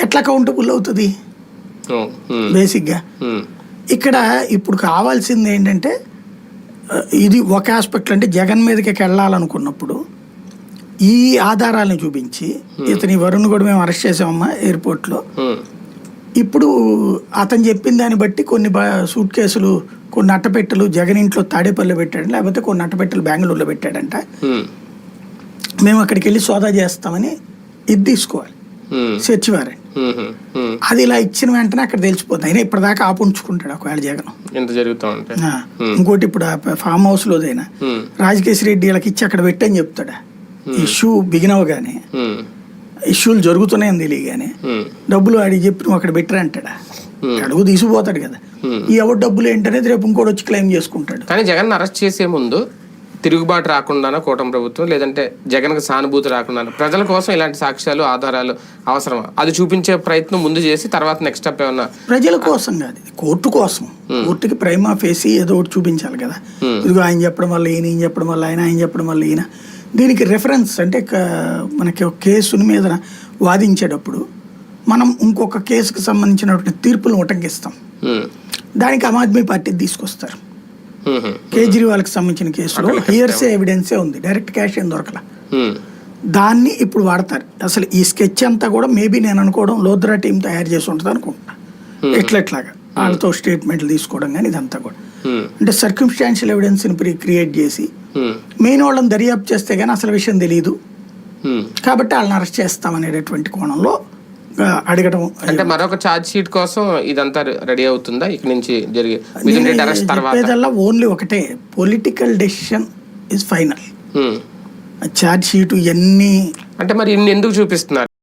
ఎట్లా కౌంటబుల్ అవుతుంది బేసిక్గా? ఇక్కడ ఇప్పుడు కావాల్సింది ఏంటంటే ఇది ఒక ఆస్పెక్ట్, అంటే జగన్ మీదకి వెళ్ళాలనుకున్నప్పుడు ఈ ఆధారాలను చూపించి ఇతని వరుణ్ కూడా మేము అరెస్ట్ చేసామమ్మా ఎయిర్పోర్ట్లో, ఇప్పుడు అతను చెప్పిన దాన్ని బట్టి కొన్ని సూట్ కేసులు, కొన్ని అట్టపెట్టెలు జగన్ ఇంట్లో తాడేపల్లిలో పెట్టాడు, లేకపోతే కొన్ని అట్టపెట్టెలు బెంగళూరులో పెట్టాడంట, మేము అక్కడికి వెళ్ళి సోదా చేస్తామని ఇది తీసుకోవాలి సెర్చ్ వారెంట్. అది ఇలా ఇచ్చిన వెంటనే అక్కడ తెలిసిపోతుంది. అయినా ఇప్పటిదాకా ఆపుంచుకుంటాడు ఒకవేళ జగన్. ఇంకోటి ఇప్పుడు ఫామ్ హౌస్ లోదైనా రాజకేశ్వర రెడ్డి వీళ్ళకి ఇచ్చి అక్కడ పెట్టని చెప్తాడా? ఇష్యూ బిగినవగానే ఇష్యూలు జరుగుతున్నాయని తెలియగానే డబ్బులు ఆడికి చెప్పి నువ్వు అక్కడ పెట్టరా అంటాడా? అడుగు తీసుకుపోతాడు కదా. ఈ ఎవరు డబ్బులు ఏంటనేది రేపు ఇంకోటి వచ్చి క్లెయిమ్ చేసుకుంటాడు. కానీ జగన్ అరెస్ట్ చేసే ముందు తిరుగుబాటు రాకుండా కూటమి ప్రభుత్వం, లేదంటే జగన్కి సానుభూతి రాకుండా ప్రజల కోసం ఇలాంటి సాక్ష్యాలు ఆధారాలు అవసరమా? అది చూపించే ప్రయత్నం ముందు చేసి తర్వాత నెక్స్ట్ స్టెప్ ఏమన్నా? ప్రజల కోసం కాదు, కోర్టు కోసం. కోర్టుకి ప్రైమా ఫేసి ఏదో ఒకటి చూపించాలి కదా. ఇదిగో ఆయన చెప్పడం వల్ల ఈయన, ఈయన చెప్పడం వల్ల ఆయన, ఆయన చెప్పడం వల్ల ఈయన. దీనికి రెఫరెన్స్ అంటే మనకి ఒక కేసుని మీద వాదించేటప్పుడు మనం ఇంకొక కేసుకు సంబంధించినటువంటి తీర్పులను ఉటంకిస్తాం. దానికి ఆమ్ ఆద్మీ పార్టీ తీసుకొస్తారు. కేజ్రీవాల్కి సంబంధించిన కేసులో హియర్సే ఎవిడెన్సే ఉంది, డైరెక్ట్ క్యాష్ ఏం దొరకల. దాన్ని ఇప్పుడు వాడతారు. అసలు ఈ స్కెచ్ అంతా కూడా మేబీ నేను అనుకోవడం లోద్రా టీం తయారు చేసి ఉంటుంది అనుకుంటున్నా. ఎట్లాగా వాళ్ళతో స్టేట్మెంట్లు తీసుకోవడం కానీ ఇదంతా కూడా అంటే సర్కమ్స్టాన్షియల్ ఎవిడెన్స్ క్రియేట్ చేసి మెయిన్ వాళ్ళని దర్యాప్తు చేస్తే కానీ అసలు విషయం తెలియదు కాబట్టి వాళ్ళని అరెస్ట్ చేస్తామనేటటువంటి కోణంలో అడగడం. అంటే మరొక ఛార్జ్ షీట్ కోసం ఇదంతా రెడీ అవుతుందా ఇక్కడ నుంచి జరిగే? ఓన్లీ ఒకటే, political decision is final. Charge sheet ఇవన్నీ అంటే మరి ఇన్ని ఎందుకు చూపిస్తున్నారు?